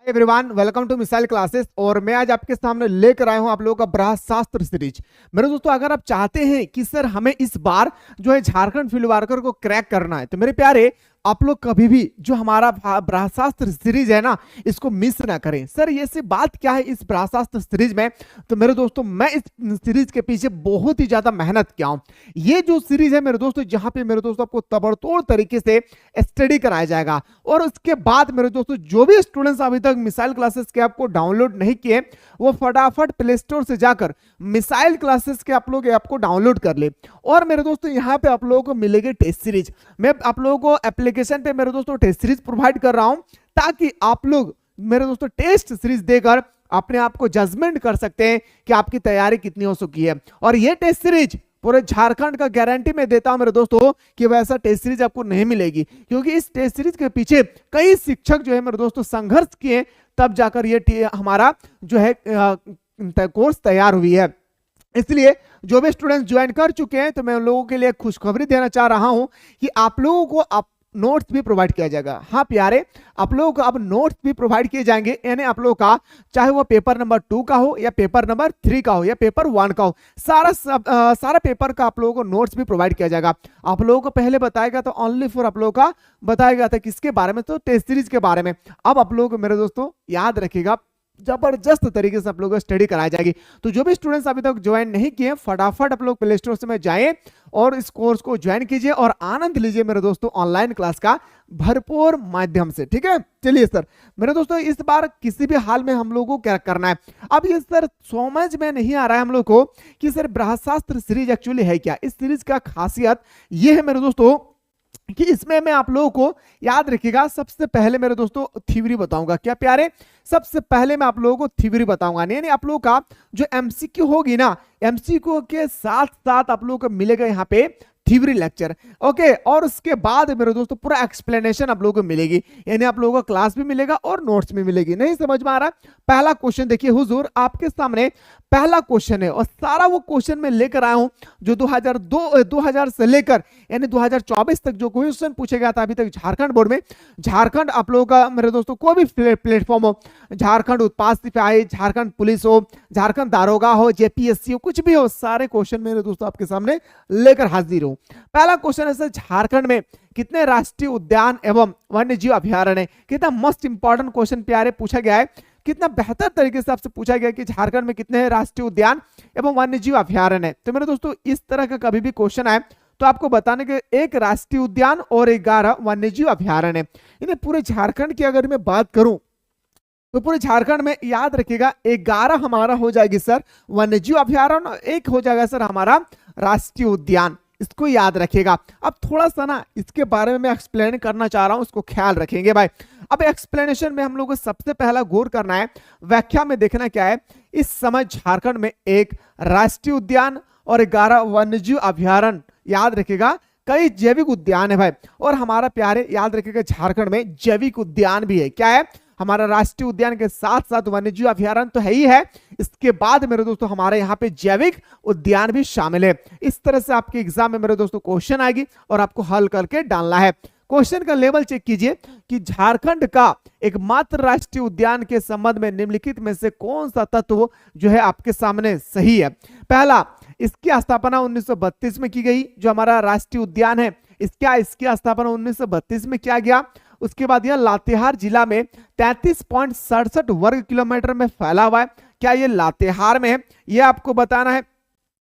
Everyone, welcome to missile classes. और मैं आज आपके सामने लेकर आया हूं आप लोगों का बृहशास्त्र सीरीज। मेरे दोस्तों, अगर आप चाहते हैं कि सर हमें इस बार जो है झारखंड फील्ड वर्कर को क्रैक करना है, तो मेरे प्यारे आप लोग कभी भी जो हमारा बृहशास्त्र सीरीज है ना, इसको मिस ना करें। सर ये से बात क्या है इस बृहशास्त्र सीरीज में, तो मेरे दोस्तों मैं इस सीरीज के पीछे बहुत ही ज्यादा मेहनत किया हूं। ये जो सीरीज है मेरे दोस्तों, जहां पे मेरे दोस्तों आपको तबड़तोड़ तरीके से स्टडी कराया जाएगा। और उसके बाद मेरे दोस्तों जो भी स्टूडेंट्स अभी तक मिसाइल क्लासेस के आपको डाउनलोड नहीं किए, वो फटाफट प्ले स्टोर से जाकर मिसाइल क्लासेस के आप लोग ऐप को डाउनलोड कर ले। और मेरे दोस्तों यहाँ पे आप लोगों को मिलेगी टेस्ट सीरीज। मैं आप लोगों को एप्लीकेशन पे मेरे दोस्तों टेस्ट सीरीज प्रोवाइड कर रहा हूं, ताकि आप लोग मेरे दोस्तों टेस्ट सीरीज देकर अपने आप को जजमेंट कर सकते हैं कि आपकी तैयारी कितनी हो चुकी है। और ये टेस्ट सीरीज पूरे झारखंड का गारंटी मैं देता हूं मेरे दोस्तों कि वैसा टेस्ट सीरीज आपको नहीं मिलेगी, क्योंकि इस टेस्ट सीरीज के पीछे कई शिक्षक जो है मेरे दोस्तों संघर्ष किए, तब जाकर ये हमारा जो है कोर्स तैयार हुई है। इसलिए जो भी स्टूडेंट्स ज्वाइन कर चुके हैं, तो मैं उन लोगों के लिए खुशखबरी देना चाह रहा हूं कि आप लोगों को नोट्स भी प्रोवाइड किया जाएगा। हाँ प्यारे, आप लोगों को अब नोट्स भी प्रोवाइड किए जाएंगे, यानी आप लोगों का चाहे वो पेपर नंबर 2 का हो या पेपर नंबर 3 का हो या पेपर 1 का हो, सारा पेपर का आप लोगों को नोट्स भी प्रोवाइड किया जाएगा। आप लोगों को पहले बताया गया था ओनली फॉर आप लोगों का बताया गया था किसके बारे में, तो टेस्ट सीरीज के बारे में। अब आप लोगों को मेरे दोस्तों याद रखिएगा, जबरदस्त तरीके से आप लोगों को स्टडी कराई जाएगी। तो जो भी स्टूडेंट्स अभी तक ज्वाइन नहीं किए, फटाफट आप लोग प्ले स्टोर से में जाएं और इस कोर्स को ज्वाइन कीजिए और आनंद लीजिए मेरे दोस्तों ऑनलाइन क्लास का भरपूर माध्यम से। ठीक है, चलिए सर मेरे दोस्तों, इस बार किसी भी हाल में हम लोगों को क्या करना है। अब ये सर समझ में नहीं आ रहा है हम लोग को कि सर बृहशास्त्र सीरीज एक्चुअली है क्या। इस सीरीज का खासियत ये है मेरे दोस्तों कि इसमें मैं आप लोगों को याद रखिएगा, सबसे पहले मेरे दोस्तों थ्योरी बताऊंगा। क्या प्यारे, सबसे पहले मैं आप लोगों को थ्योरी बताऊंगा, यानी आप लोगों का जो एमसीक्यू होगी ना, एमसीक्यू के साथ साथ आप लोगों को मिलेगा यहाँ पे थ्योरी लेक्चर। ओके, और उसके बाद मेरे दोस्तों पूरा एक्सप्लेनेशन आप लोगों को मिलेगी, यानी आप लोगों को क्लास भी मिलेगा और नोट्स भी मिलेगी। नहीं समझ में आ रहा, पहला क्वेश्चन देखिए हुजूर, आपके सामने पहला क्वेश्चन है और सारा वो क्वेश्चन मैं लेकर आया हूं जो 2000 से लेकर यानी 2024 तक जो क्वेश्चन पूछे गया था अभी तक झारखंड बोर्ड में। झारखंड आप लोगों का मेरे दोस्तों कोई भी प्लेटफॉर्म हो, झारखंड उत्पाद सिपाही, झारखंड पुलिस हो, झारखंड दारोगा हो, जेपीएससी हो, कुछ भी हो, सारे क्वेश्चन मेरे दोस्तों आपके सामने लेकर हाजिर हूं। पहला क्वेश्चन है सर, झारखंड में कितने राष्ट्रीय उद्यान एवं वन्य जीव अभ्यारण्य है। कितना मस्ट इंपॉर्टेंट क्वेश्चन प्यारे पूछा गया है, कितना बेहतर तरीके से आपसे पूछा गया कि झारखंड में कितने राष्ट्रीय उद्यान एवं वन्य जीव अभ्यारण्य है। तो मेरे दोस्तों इस तरह का कभी भी क्वेश्चन आए तो आपको बताने के एक राष्ट्रीय उद्यान और 11 वन्य जीव अभ्यारण्य है। इन्हें पूरे झारखंड की अगर मैं बात करूं तो पूरे झारखंड में याद रखिएगा 11 हमारा हो जाएगी सर वन्य जीव अभ्यारण्य, एक हो जाएगा सर हमारा राष्ट्रीय उद्यान। इसको याद रखिएगा। अब थोड़ा सा ना इसके बारे में मैं एक्सप्लेन करना चाह रहा हूं, उसको ख्याल रखेंगे भाई। अब एक्सप्लेनेशन में हम लोग को सबसे पहला गौर करना है, व्याख्या में देखना क्या है। इस समय झारखंड में एक राष्ट्रीय उद्यान और 11 वन्यजीव अभ्यारण्य, याद रखिएगा कई जैविक उद्यान है भाई। और हमारा प्यारे याद रखिएगा झारखंड में जैविक उद्यान भी है। क्या है, हमारा राष्ट्रीय उद्यान के साथ साथ वन्यजीव अभ्यारण्य तो है ही है, इसके बाद मेरे दोस्तों हमारे यहाँ पे जैविक उद्यान भी शामिल है। इस तरह से आपके एग्जाम में मेरे दोस्तों क्वेश्चन आएगी और आपको हल करके डालना है। क्वेश्चन का लेवल चेक कीजिए कि झारखंड का एकमात्र राष्ट्रीय उद्यान के संबंध में निम्नलिखित में से कौन सा तत्व जो है आपके सामने सही है। पहला, इसकी स्थापना 1932 में की गई, जो हमारा राष्ट्रीय उद्यान है इसकी स्थापना 1932 में किया गया। उसके बाद यह लातेहार जिला में 33.67 वर्ग किलोमीटर में फैला हुआ है। क्या ये लातेहार में है, ये आपको बताना है।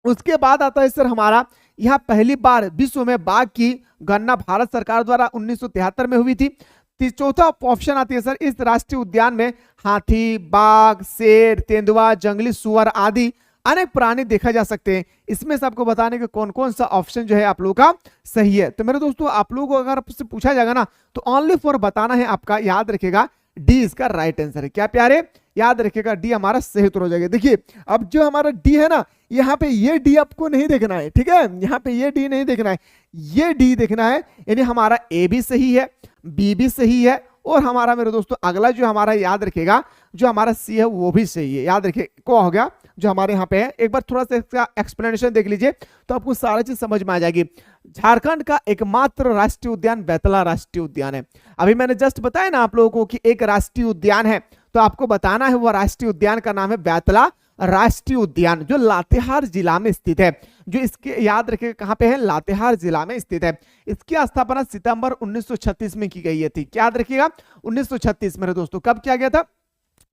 उसके बाद आता है सर हमारा यहाँ पहली बार विश्व में बाघ की गणना भारत सरकार द्वारा 1973 में हुई थी। चौथा ऑप्शन आती है सर, इस राष्ट्रीय उद्यान में हाथी, बाघ, शेर, तेंदुआ, जंगली सुअर आदि अनेक प्राणी देखा जा सकते हैं। इसमें से आपको बताने के कौन कौन सा ऑप्शन जो है आप लोगों का सही है। तो मेरे दोस्तों आप लोगों को अगर आपसे पूछा जाएगा ना, तो ओनली फॉर बताना है आपका, याद रखिएगा डी इसका राइट आंसर है। क्या प्यारे, याद रखिएगा डी हमारा सही उत्तर हो जाएगा। देखिए अब जो हमारा डी है ना, यहाँ पे ये डी आपको नहीं देखना है, ठीक है, यहाँ पे ये डी नहीं देखना है, ये डी देखना है। यानी हमारा ए भी सही है, बी भी सही है, और हमारा मेरे दोस्तों अगला जो हमारा याद रखेगा जो हमारा सी है वो भी सही है। याद रखिए क्या हो गया जो हमारे यहाँ पे है, एक बार थोड़ा सा इसका एक्सप्लेनेशन देख लीजिए तो आपको सारी चीज समझ में आ जाएगी। झारखंड का एकमात्र राष्ट्रीय उद्यान बेतला राष्ट्रीय उद्यान है। अभी मैंने जस्ट बताया ना आप लोगों को कि एक राष्ट्रीय उद्यान है, तो आपको बताना है वो राष्ट्रीय उद्यान का नाम है बेतला राष्ट्रीय उद्यान, जो लातेहार जिला में स्थित है। जो इसके याद रखिएगा कहां पे है, लातेहार जिला में स्थित है। इसकी स्थापना सितंबर 1936 में की गई थी। क्या याद रखिएगा, 1936 मेरे दोस्तों। कब किया गया था,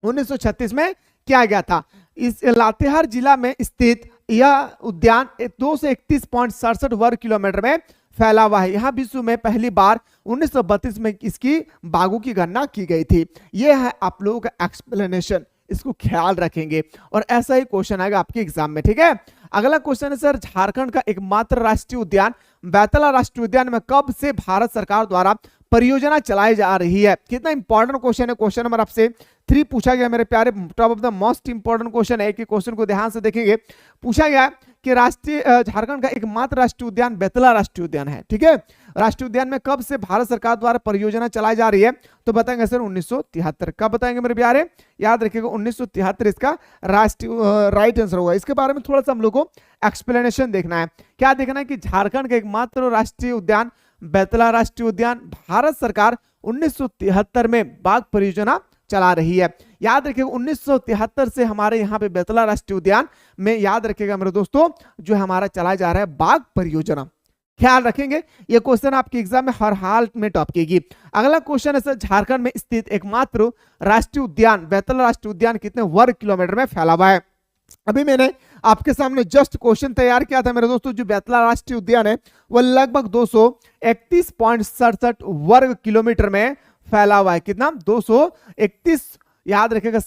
1936 में किया गया था। इस लातेहार जिला में स्थित यह उद्यान 231.67 वर्ग किलोमीटर में फैला हुआ है। यहाँ विश्व में पहली बार 1932 में इसकी बागों की गणना की गई थी। यह है आप लोगों का एक्सप्लेनेशन, इसको ख्याल रखेंगे और ऐसा ही क्वेश्चन आएगा आपके एग्जाम में। ठीक है, अगला क्वेश्चन है सर, झारखंड का एकमात्र राष्ट्रीय उद्यान बेतला राष्ट्रीय उद्यान में कब से भारत सरकार द्वारा परियोजना चलाई जा रही है। कितना इंपॉर्टेंट क्वेश्चन है, क्वेश्चन नंबर आपसे 3 पूछा गया मेरे प्यारे, top of the most important question है कि क्वेश्चन को ध्यान से देखेंगे। पूछा गया कि राष्ट्रीय झारखंड का एकमात्र राष्ट्रीय उद्यान बेतला राष्ट्रीय उद्यान है। ठीक है, राष्ट्रीय उद्यान में कब से भारत सरकार द्वारा परियोजना चलाई जा रही है, तो बताएंगे सर 1973। कब बताएंगे मेरे प्यारे, याद रखिएगा 1973 इसका राष्ट्रीय राइट आंसर होगा। इसके बारे में थोड़ा सा हम लोग को एक्सप्लेनेशन देखना है। क्या देखना है कि झारखंड का एकमात्र राष्ट्रीय उद्यान बेतला राष्ट्रीय उद्यान भारत सरकार 1973 में बाघ परियोजना चला रही है। याद रखिएगा 1973 से हमारे यहाँ पे बेतला राष्ट्रीय उद्यान में याद रखिएगा मेरे दोस्तों जो हमारा चला जा रहा है बाघ परियोजना। ख्याल रखेंगे, ये क्वेश्चन आपके एग्जाम में हर हाल में टॉप कीगी। अगला क्वेश्चन है सर, झारखंड में स्थित एकमात्र राष्ट्रीय उद्यान बेतला राष्ट्रीय उद्यान कितने वर्ग किलोमीटर में फैला हुआ है। अभी मैंने आपके सामने जस्ट क्वेश्चन तैयार किया था मेरे दोस्तों। जो बेतला राष्ट्रीय उद्यान है वह लगभग 231.67 वर्ग किलोमीटर में फैला हुआ है। कितना, 231, याद रखिएगा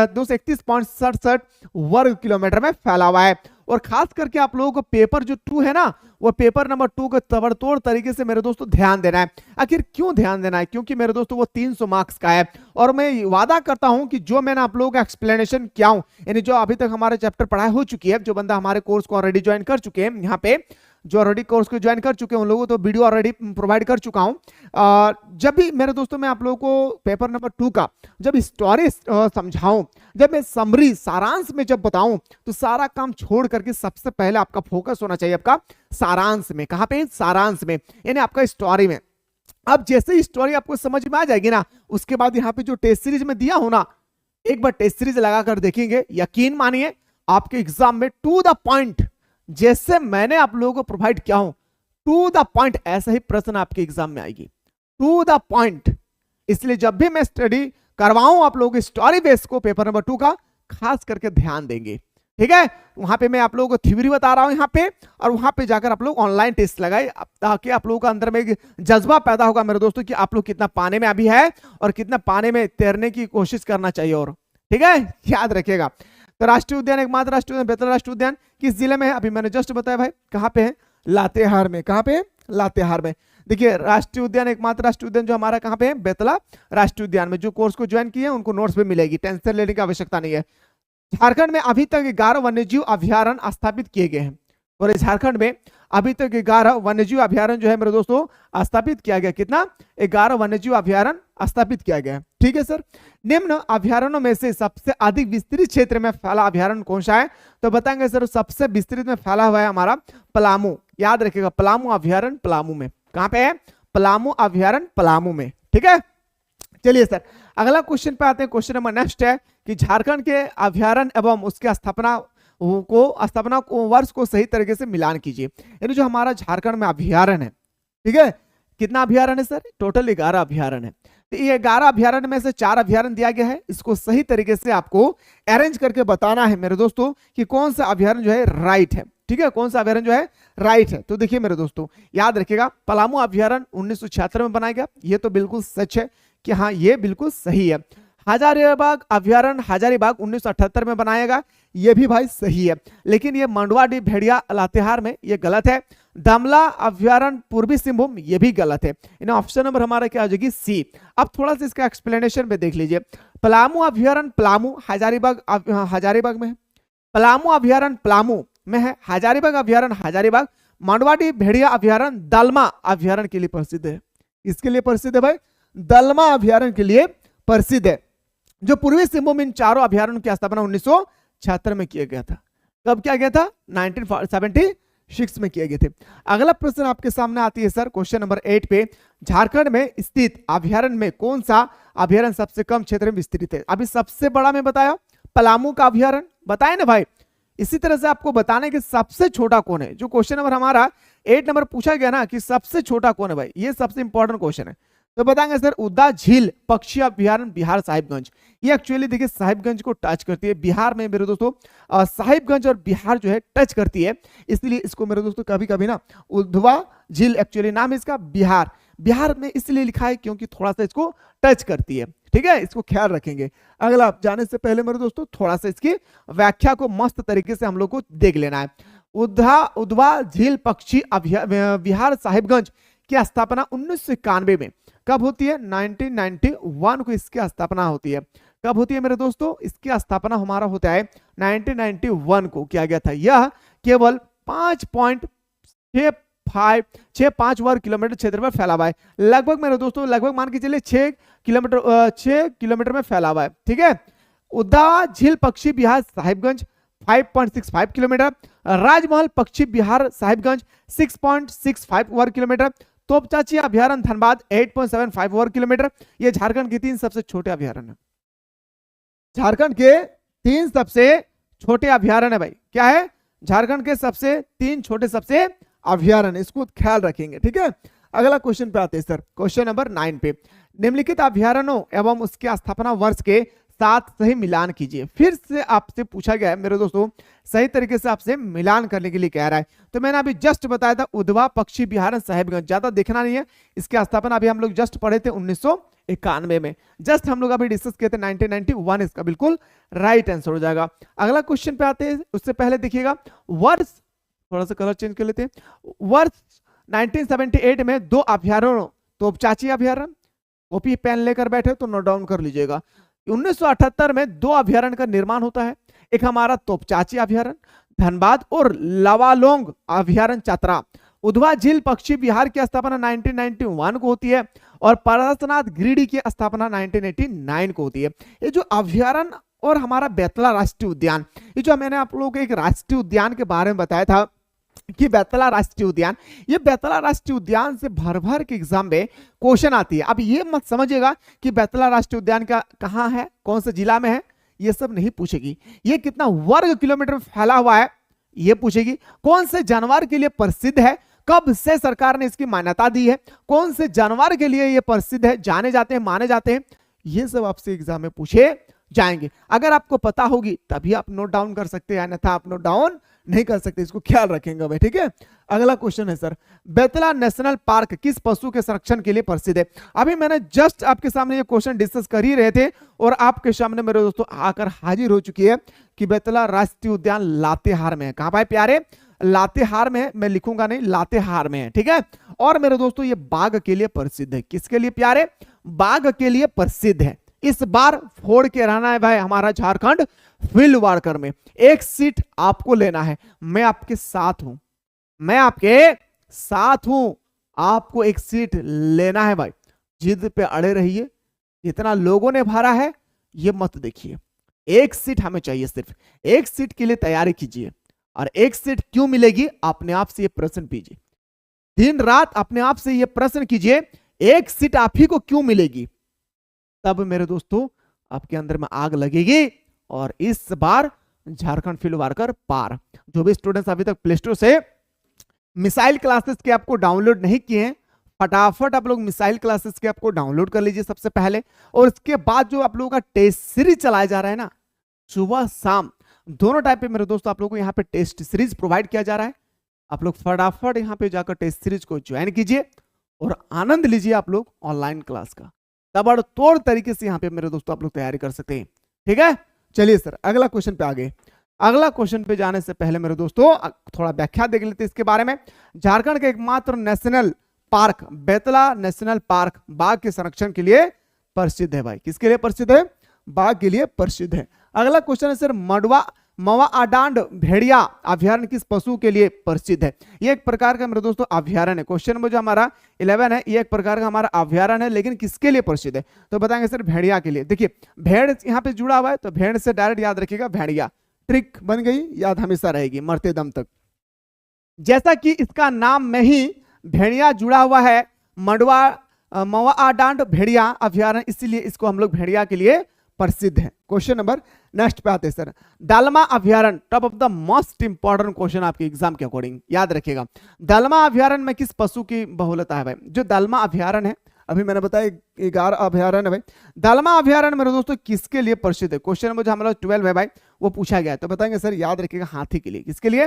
231.67 वर्ग किलोमीटर में फैला हुआ है। और खास करके आप लोगों को पेपर जो 2 है ना, वो पेपर नंबर 2 को तबड़तोड़ तरीके से मेरे दोस्तों ध्यान देना है। आखिर क्यों ध्यान देना है, क्योंकि मेरे दोस्तों वो 300 मार्क्स का है। और मैं वादा करता हूं कि जो मैंने आप लोगों का एक्सप्लेनेशन किया हूं, यानी जो अभी तक हमारे चैप्टर पढ़ाई हो चुकी है, जो बंदा हमारे कोर्स को ऑलरेडी ज्वाइन कर चुके हैं, यहाँ पे जो ऑलरेडी कोर्स को ज्वाइन कर चुके हैं उन लोगों को तो वीडियो ऑलरेडी प्रोवाइड कर चुका हूं। जब भी मेरे दोस्तों मैं आप लोगों को पेपर नंबर 2 का जब स्टोरी समझाऊं, जब मैं समरी सारांश में जब बताऊं, तो सारा काम छोड़ करके सबसे पहले आपका फोकस होना चाहिए आपका सारांश में। कहां पे, सारांश में, यानी आपका स्टोरी में। अब जैसे ही स्टोरी आपको समझ में आ जाएगी ना, उसके बाद यहाँ पे जो टेस्ट सीरीज में दिया हो ना, एक बार टेस्ट सीरीज लगाकर देखेंगे, यकीन मानिए आपके एग्जाम में टू द पॉइंट, जैसे मैंने आप लोगों को प्रोवाइड किया हूं टू द पॉइंट, ऐसा ही प्रश्न आपके एग्जाम में आएगी, टू द पॉइंट। इसलिए जब भी मैं स्टडी करवाऊं आप लोगों के स्टोरी बेस को पेपर नंबर 2 का, खास करके ध्यान देंगे। ठीक है, वहां पे मैं आप लोगों को थ्योरी बता रहा हूं यहाँ पे, और वहां पे जाकर आप लोग ऑनलाइन टेस्ट लगाए, ताकि आप लोगों का अंदर में एक जज्बा पैदा होगा मेरे दोस्तों कि आप लोग कितना पाने में अभी है और कितना पाने में तैरने की कोशिश करना चाहिए। और ठीक है, याद रखिएगा। तो राष्ट्रीय उद्यान एकमात्र राष्ट्रीय उद्यान बेतला राष्ट्रीय उद्यान किस जिले में है, अभी मैंने जस्ट बताया भाई, कहां पे है, लातेहार में। कहां पे है, लातेहार में। देखिए राष्ट्रीय उद्यान एकमात्र राष्ट्रीय उद्यान जो हमारा कहां पे है, बेतला राष्ट्रीय उद्यान में। जो कोर्स को ज्वाइन किए हैं उनको नोट्स पे मिलेगी, टेंशन लेने की आवश्यकता नहीं है। झारखंड में अभी तक 11 वन्यजीव अभ्यारण्य स्थापित किए गए हैं, और झारखंड में अभी तक 11 वन्यजीव अभ्यारण्य जो है मेरे दोस्तों स्थापित किया गया। कितना, 11 वन्यजीव अभ्यारण्य स्थापित किया गया है। ठीक है सर, निम्न अभ्यारण्यों में से सबसे अधिक विस्तृत क्षेत्र में फैला अभ्यारण्य कौन सा है, तो बताएंगे सर सबसे विस्तृत में फैला हुआ है हमारा पलामू। याद रखिएगा पलामू अभ्यारण्य पलामू में। कहां पे है, पलामू अभ्यारण्य पलामू में। ठीक है, चलिए सर अगला क्वेश्चन पे आते हैं। क्वेश्चन नंबर नेक्स्ट है कि झारखंड के अभ्यारण्य एवं उसके स्थापना को वर्ष को सही तरीके से मिलान कीजिए। यानी जो हमारा झारखंड में अभ्यारण्य है, ठीक है, कितना अभ्यारण्य है सर, टोटल 11 अभ्यारण्य है। तो ये 11 अभ्यारण्य में से 4 अभ्यारण्य दिया गया है, इसको सही तरीके से आपको अरेंज करके बताना है मेरे दोस्तों कि कौन सा अभ्यारण्य जो है राइट है। ठीक है, कौन सा अभ्यारण्य जो है राइट है। तो देखिए मेरे दोस्तों याद रखिएगा, पलामू अभ्यारण्य 1976 में बनाया गया, ये तो बिल्कुल सच है कि हाँ ये बिल्कुल सही है। हजारीबाग अभ्यारण्य हजारीबाग 1978 में बनाया गया, ये भी भाई सही है। लेकिन ये मंडवाडी भेड़िया लातेहार में ये गलत है। दमला अभ्यारण्य पूर्वी सिंहभूम, ये भी गलत है। इन्हें ऑप्शन नंबर हमारा क्या हो जाएगी, सी। अब थोड़ा सा इसका एक्सप्लेनेशन में देख लीजिए। पलामू अभ्यारण्य पलामू हजारीबाग में है, पलामू अभ्यारण्य पलामू में है, हजारीबाग अभ्यारण्य हजारीबाग, मंडवाडी भेड़िया अभ्यारण्य दलमा अभ्यारण्य के लिए प्रसिद्ध है। इसके लिए प्रसिद्ध है भाई, दलमा अभ्यारण्य के लिए प्रसिद्ध है। जो पूर्वी सिंहभूम इन चारों अभ्यारण्यों की स्थापना 1976 में किया गया था। कब किया गया था, 1976 में किए गए थे। अगला प्रश्न आपके सामने आती है सर क्वेश्चन नंबर 8 पे, झारखंड में स्थित अभ्यारण्य में कौन सा अभ्यारण्य सबसे कम क्षेत्र में विस्तृत है? अभी सबसे बड़ा मैं बताया पलामू का अभ्यारण्य, बताए ना भाई। इसी तरह से आपको बताने कि सबसे छोटा कौन है। जो क्वेश्चन नंबर हमारा 8 नंबर पूछा गया ना कि सबसे छोटा कौन है भाई, ये सबसे इंपॉर्टेंट क्वेश्चन है। तो बताएंगे सर उद्दा झील पक्षी अभ्यारण्य बिहार साहिबगंज। ये एक्चुअली देखिए साहिबगंज को टच करती है, बिहार में मेरे दोस्तों साहिबगंज और बिहार जो है टच करती है, इसलिए इसको मेरे दोस्तों कभी कभी ना उद्धवा झील, एक्चुअली नाम है इसका बिहार, बिहार में इसलिए लिखा है क्योंकि थोड़ा सा इसको टच करती है। ठीक है, इसको ख्याल रखेंगे। अगला जाने से पहले मेरे दोस्तों थोड़ा सा इसकी व्याख्या को मस्त तरीके से हम लोग को देख लेना है। उद्धवा झील पक्षी बिहार साहिबगंज की स्थापना 1991 में कब होती है? 1991 को इसकी स्थापना होती है। कब होती है मेरे दोस्तों? इसकी स्थापना हमारा होता है 1991 को किया गया था। यह केवल 5.65 वर्ग किलोमीटर क्षेत्र में फैला हुआ है। लगभग मेरे दोस्तों लगभग मान के चलिए 6 किलोमीटर में फैला हुआ है। ठीक है, उद्धवा झील पक्षी बिहार साहिबगंज 5.65 किलोमीटर, राजमहल पक्षी बिहार साहिबगंज 6.65 वर्ग किलोमीटर, तोपचाची अभ्यारण्य धनबाद 8.75 वर्ग किलोमीटर। ये झारखंड के 3 सबसे छोटे अभ्यारण्य, झारखंड के 3 सबसे छोटे अभ्यारण्य है भाई। क्या है? झारखंड के 3 छोटे सबसे अभ्यारण्य, इसको ख्याल रखेंगे। ठीक है, अगला क्वेश्चन पे आते हैं सर, क्वेश्चन नंबर 9 पे। निम्नलिखित अभ्यारण्यों एवं उसके स्थापना वर्ष के साथ सही मिलान कीजिए। फिर से आपसे पूछा गया है मेरे दोस्तों, सही तरीके से आपसे मिलान करने के लिए कह रहा है। तो मैंने अभी जस्ट बताया था उद्धवा पक्षी बिहार साहिबगंज, ज्यादा देखना नहीं है। इसकी स्थापना अभी हम लोग जस्ट पढ़े थे 1991 में, जस्ट हम लोग अभी डिस्कस किए थे 1991, इसका बिल्कुल राइट आंसर हो जाएगा। अगला क्वेश्चन पे आते हैं, उससे पहले देखिएगा वर्ष, थोड़ा सा कलर चेंज कर लेते हैं। वर्ष 1978 में 2 अभ्यारण्यों, तोपचाची अभ्यारण्य, कॉपी पेन लेकर बैठे तो नोट डाउन कर लीजिएगा। 1978 में 2 अभ्यारण्य का निर्माण होता है। एक हमारा तोपचाची अभ्यारण्य धनबाद और लावालोंग अभ्यारण्य चतरा। उद्धवा झील पक्षी बिहार की स्थापना 1991 को होती है और पारसनाथ गिरिडीह की स्थापना 1989 को होती है। ये जो अभ्यारण्य और हमारा बेतला राष्ट्रीय उद्यान, ये जो मैंने आप लोगों को एक राष्ट्रीय उद्यान के बारे में बताया था कि बेतला राष्ट्रीय उद्यान, ये बेतला राष्ट्रीय उद्यान से भर भर के एग्जाम में क्वेश्चन आती है। अब ये मत समझिएगा कि बेतला राष्ट्रीय उद्यान का कहाँ है, कौन से जिला में है, ये सब नहीं पूछेगी। ये कितना वर्ग किलोमीटर में फैला हुआ है ये पूछेगी। कौन से जानवर के लिए प्रसिद्ध है, कब से सरकार ने इसकी मान्यता दी है, कौन से जानवर के लिए ये प्रसिद्ध है, जाने जाते हैं, माने जाते हैं, ये सब आपसे एग्जाम में पूछे जाएंगे। अगर आपको पता होगी तभी आप नोट डाउन कर सकते हैं, अन्यथा आप नोट डाउन नहीं कर सकते, इसको ख्याल रखेंगे भाई। ठीक है, अगला क्वेश्चन है सर, बेतला नेशनल पार्क किस पशु के संरक्षण के लिए प्रसिद्ध है? अभी मैंने जस्ट आपके सामने ये क्वेश्चन डिस्कस कर ही रहे थे और आपके सामने मेरे दोस्तों आकर हाजिर हो चुकी है कि बेतला राष्ट्रीय उद्यान लातेहार में है। कहां भाई प्यारे? लातेहार में है, मैं लिखूंगा नहीं, लातेहार में है। ठीक है, और मेरे दोस्तों ये बाघ के लिए प्रसिद्ध है। किसके लिए प्यारे? बाघ के लिए प्रसिद्ध है। इस बार फोड़ के रहना है भाई हमारा झारखंड फील्ड वर्कर में, एक सीट आपको लेना है। मैं आपके साथ हूं, मैं आपके साथ हूं, आपको एक सीट लेना है भाई। जिद पे अड़े रहिए, जितना लोगों ने भरा है ये मत देखिए, एक सीट हमें चाहिए, सिर्फ एक सीट के लिए तैयारी कीजिए। और एक सीट क्यों मिलेगी, अपने आप से ये प्रश्न कीजिए, दिन रात अपने आप से ये प्रश्न कीजिए, एक सीट आप ही को क्यों मिलेगी? तब मेरे दोस्तों आपके अंदर में आग लगेगी और इस बार झारखंड फील्ड वर्कर पार। जो भी स्टूडेंट्स अभी तक प्ले स्टोर से मिसाइल क्लासेस के आपको डाउनलोड नहीं किए हैं, फटाफट आप लोग मिसाइल क्लासेस के आपको डाउनलोड कर लीजिए सबसे पहले। और इसके बाद जो आप लोगों का टेस्ट सीरीज चलाया जा रहा है ना, सुबह शाम दोनों टाइप पे मेरे दोस्तों आप लोगों को यहाँ पे टेस्ट सीरीज प्रोवाइड किया जा रहा है। आप लोग फटाफट यहाँ पे जाकर टेस्ट सीरीज को ज्वाइन कीजिए और आनंद लीजिए आप लोग ऑनलाइन क्लास का। ताबड़तोड़ तरीके से यहाँ पे मेरे दोस्तों आप लोग तैयारी कर सकते हैं। ठीक है, चलिए सर अगला क्वेश्चन पे आगे। अगला क्वेश्चन पे जाने से पहले मेरे दोस्तों थोड़ा व्याख्या देख लेते हैं इसके बारे में। झारखंड का एकमात्र national park Betla national park बाघ के संरक्षण के लिए प्रसिद्ध है भाई। किसके लिए प्रसिद्ध है? बाघ के लिए प्रसिद्ध है। अगला क्वेश्चन है सर, मवा आडांड भेड़िया अभ्यारण्य किस पशु के लिए प्रसिद्ध है? ये एक प्रकार का मेरे दोस्तों अभ्यारण्य है। क्वेश्चन नंबर जो हमारा 11 है, ये एक प्रकार का हमारा अभ्यारण्य है, लेकिन किसके लिए प्रसिद्ध है? तो बताएंगे सर भेड़िया के लिए। देखिए भेड़ यहाँ पे जुड़ा हुआ है तो भेड़ से डायरेक्ट याद रखिएगा भेड़िया, ट्रिक बन गई, याद हमेशा रहेगी मरते दम तक। जैसा कि इसका नाम में ही भेड़िया जुड़ा हुआ है, मवाडांड भेड़िया अभ्यारण्य, इसीलिए इसको हम लोग भेड़िया के लिए प्रसिद्ध है। क्वेश्चन नंबर नेक्स्ट पे आते हैं सर, दालमा अभ्यारण्य, top of the most important question आपके एग्जाम के अकॉर्डिंग याद रखिएगा। दालमा अभ्यारण्य में किस पशु की बहुलता है भाई? जो दालमा अभ्यारण्य है, अभी मैंने बताया 11 अभ्यारण्य है भाई। दालमा अभ्यारण्य मेरे दोस्तों किसके लिए प्रसिद्ध है? क्वेश्चन नंबर जो हमारा 12 है भाई, वो पूछा गया है, तो बताएंगे सर याद रखिएगा हाथी के लिए। किसके लिए?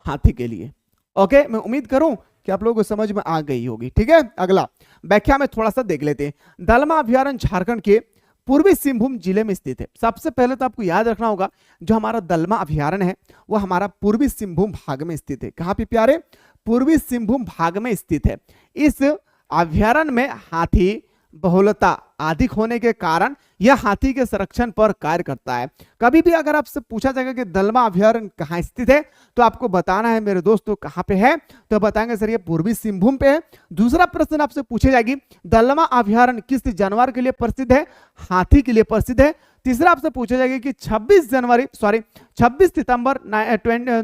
हाथी के लिए। ओके, मैं उम्मीद करूं कि आप लोगों को समझ में आ गई होगी। ठीक है, अगला व्याख्या में थोड़ा सा देख लेते हैं। दालमा अभ्यारण्य झारखंड के पूर्वी सिंहभूम जिले में स्थित है। सबसे पहले तो आपको याद रखना होगा, जो हमारा दालमा अभ्यारण्य है वो हमारा पूर्वी सिंहभूम भाग में स्थित है। कहां पे प्यारे? पूर्वी सिंहभूम भाग में स्थित है। इस अभ्यारण्य में हाथी बहुलता अधिक होने के कारण यह हाथी के संरक्षण पर कार्य करता है। कभी भी अगर आपसे पूछा जाएगा कि दालमा अभ्यारण्य कहाँ स्थित है, तो आपको बताना है मेरे दोस्तों कहाँ पे है, तो बताएंगे सर ये पूर्वी सिंहभूम पे है। दूसरा प्रश्न आपसे पूछी जाएगी, दालमा अभ्यारण्य किस जानवर के लिए प्रसिद्ध है? हाथी के लिए प्रसिद्ध है। तीसरा आपसे पूछा जाएगा कि 26 सितंबर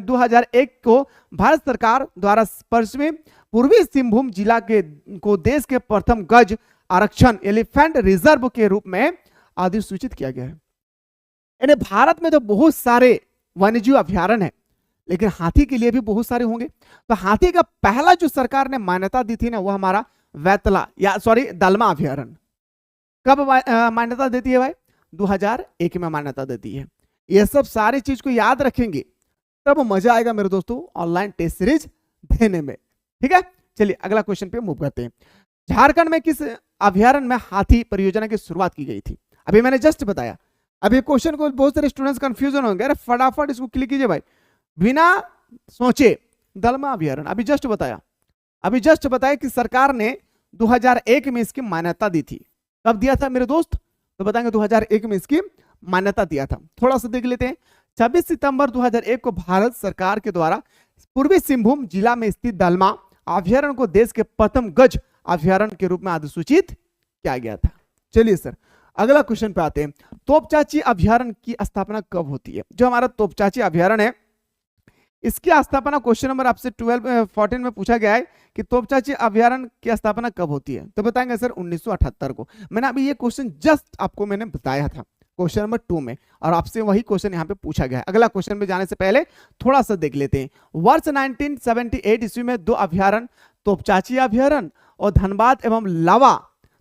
2001 को भारत सरकार द्वारा पश्चिमी पूर्वी सिंहभूम जिला के को देश के प्रथम गज आरक्षण एलिफेंट रिजर्व के रूप में अधिसूचित किया गया है। यानी भारत में तो बहुत सारे वन्यजीव अभ्यारण्य है, लेकिन हाथी के लिए भी बहुत सारे होंगे। तो हाथी का पहला जो सरकार ने मान्यता दी थी ना, वो हमारा दालमा अभ्यारण्य। कब मान्यता देती है भाई? 2001 में मान्यता देती है। ये सब सारी चीज को याद रखेंगे तब मजा आएगा मेरे दोस्तों ऑनलाइन टेस्ट सीरीज देने में। ठीक है, चलिए अगला क्वेश्चन पे मूव करते हैं। झारखंड में किस अभ्यारण्य में हाथी परियोजना की शुरुआत की गई थी? अभी मैंने जस्ट बताया। अभी क्वेश्चन को बहुत सारे स्टूडेंट्स कंफ्यूजन होंगे, अरे फटाफट इसको क्लिक कीजिए भाई, बिना सोचे। दालमा अभ्यारण्य अभी जस्ट बताया कि सरकार ने 2001 में इसकी मान्यता दी थी। कब दिया था मेरे दोस्त? तो बताएंगे 2001 में इसकी मान्यता दिया था। थोड़ा सा देख लेते हैं। 26 सितंबर 2001 को भारत सरकार के द्वारा पूर्वी सिंहभूम जिला में स्थित दालमा अभ्यारण्य को देश के प्रथम गज अभ्यारण्य के रूप में अधिसूचित किया गया था। चलिए सर अगला क्वेश्चन पे आते हैं। तोपचाची अभ्यारण्य की स्थापना कब होती है? जो हमारा तोपचाची अभ्यारण्य है, इसकी स्थापना क्वेश्चन नंबर आपसे 14 में पूछा गया है कि तोपचाची अभ्यारण्य की स्थापना कब होती है? तो बताएंगे सर 1978 को। मैंने अभी ये क्वेश्चन जस्ट आपको मैंने बताया था क्वेश्चन नंबर 2 में, और आपसे वही क्वेश्चन यहाँ पे पूछा गया है। अगला क्वेश्चन पे जाने से पहले थोड़ा सा देख लेते हैं। वर्ष 1978 ईस्वी में 2 अभ्यारण्य, तोपचाची अभ्यारण्य और धनबाद एवं लावा।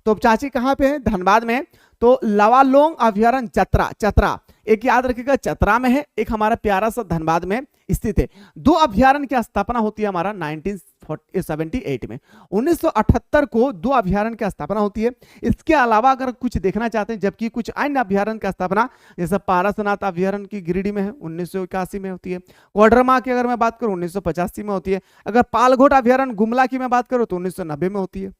तोपचाची कहाँ पे है? धनबाद में। तो लावालोंग अभ्यारण्य चतरा, एक याद रखिएगा चतरा में है, एक हमारा प्यारा सा धनबाद में स्थित है। 2 अभ्यारण्य की स्थापना होती है हमारा 1978 में। 1978 को 2 अभ्यारण्य की स्थापना होती है। इसके अलावा अगर कुछ देखना चाहते हैं, जबकि कुछ अन्य अभ्यारण्य की स्थापना जैसे पारसनाथ अभ्यारण्य की गिरिडीह में है 1981 में होती है। कोडरमा की अगर मैं बात करूं 1985 में होती है। अगर पालघोट अभ्यारण्य गुमला की मैं बात करूं तो 1990 में होती है।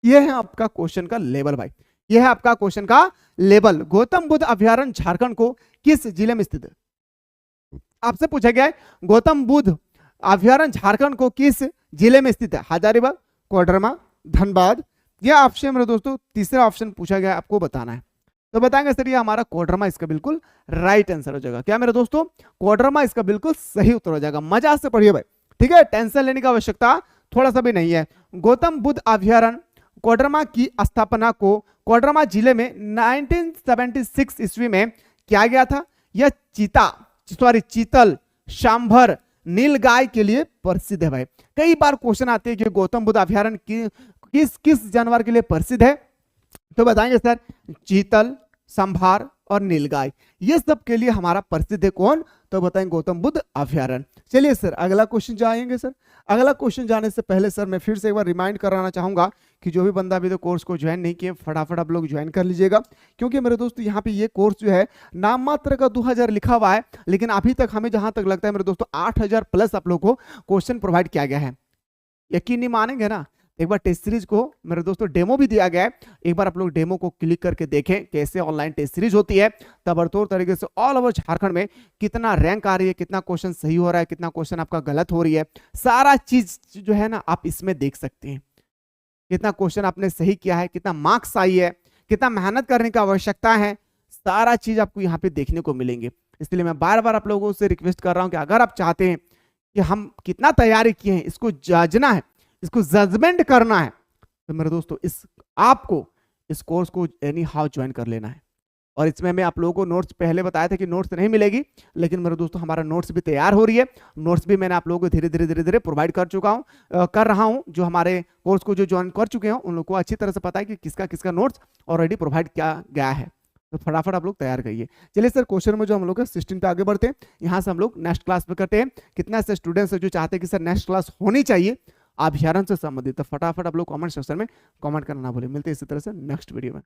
यह है आपका क्वेश्चन का लेवल भाई, यह है आपका क्वेश्चन का लेवल। गौतम बुद्ध अभ्यारण्य झारखंड को किस जिले में स्थित है? आपसे पूछा गया है गौतम बुद्ध अभ्यारण्य झारखंड को किस जिले में स्थित है? हजारीबाग, कोडरमा, धनबाद। यह ऑप्शन मेरे दोस्तों तीसरा ऑप्शन पूछा गया, आपको बताना है। तो बताएंगे सर ये हमारा कोडरमा इसका बिल्कुल राइट आंसर हो जाएगा। क्या मेरे दोस्तों? कोडरमा इसका बिल्कुल सही उत्तर हो जाएगा। मजा से पढ़िए भाई, ठीक है, टेंशन लेने की आवश्यकता थोड़ा सा भी नहीं है। गौतम बुद्ध अभ्यारण्य कोडरमा की स्थापना को कोडरमा जिले में 1976 ईस्वी में किया गया था। यह चीतल, सांभर, नीलगाय के लिए प्रसिद्ध है भाई। कई बार क्वेश्चन आते हैं कि गौतम बुद्ध अभ्यारण्य किस जानवर के लिए प्रसिद्ध है? तो बताएंगे सर चीतल, सांभर और नीलगाय, ये सब के लिए हमारा प्रसिद्ध है कौन? तो बताएंगे गौतम बुद्ध अभ्यारण्य। चलिए सर अगला क्वेश्चन जाएंगे। सर अगला क्वेश्चन जाने से पहले सर मैं फिर से एक बार रिमाइंड कराना चाहूंगा कि जो भी बंदा अभी तो कोर्स को ज्वाइन नहीं किए फटाफट आप लोग ज्वाइन कर लीजिएगा, क्योंकि मेरे दोस्तों यहाँ पे ये कोर्स जो है नाम मात्र का 2000 लिखा हुआ है, लेकिन अभी तक हमें जहां तक लगता है मेरे दोस्तों 8000 प्लस आप लोग को क्वेश्चन प्रोवाइड किया गया है। यकीन नहीं मानेंगे ना, एक बार टेस्ट सीरीज को मेरे दोस्तों डेमो भी दिया गया है, एक बार आप लोग डेमो को क्लिक करके देखें कैसे ऑनलाइन टेस्ट सीरीज होती है। तबड़तोड़ तरीके से ऑल ओवर झारखंड में कितना रैंक आ रही है, कितना क्वेश्चन सही हो रहा है, कितना क्वेश्चन आपका गलत हो रही है, सारा चीज जो है ना आप इसमें देख सकते हैं। कितना क्वेश्चन आपने सही किया है, कितना मार्क्स आई है, कितना मेहनत करने की आवश्यकता है, सारा चीज आपको यहाँ पे देखने को मिलेंगे। इसलिए मैं बार बार आप लोगों से रिक्वेस्ट कर रहा हूँ कि अगर आप चाहते हैं कि हम कितना तैयारी किए हैं इसको जांचना है, इसको जजमेंट करना है, तो मेरे दोस्तों आपको इस कोर्स को एनी हाउ ज्वाइन कर लेना है। और इसमें मैं आप लोगों को नोट्स पहले बताया था कि नोट्स नहीं मिलेगी, लेकिन मेरे दोस्तों हमारा नोट्स भी तैयार हो रही है। नोट्स भी मैंने आप लोगों को धीरे धीरे प्रोवाइड कर रहा हूं। जो हमारे कोर्स को जो ज्वाइन कर चुके हैं उन लोगों को अच्छी तरह से पता है कि किसका किसका नोट्स ऑलरेडी प्रोवाइड किया गया है। तो फटाफट आप लोग तैयार करिए। चलिए सर, क्वेश्चन में जो हम लोग 16 पे आगे बढ़ते हैं, यहाँ से हम लोग नेक्स्ट क्लास पे करते हैं। कितना ऐसे स्टूडेंट्स जो चाहते हैं कि सर नेक्स्ट क्लास होनी चाहिए अभियान से संबंधित, तो फटाफट आप लोग कमेंट सेक्शन में कमेंट करना ना भूलें। मिलते हैं इसी तरह से नेक्स्ट वीडियो में।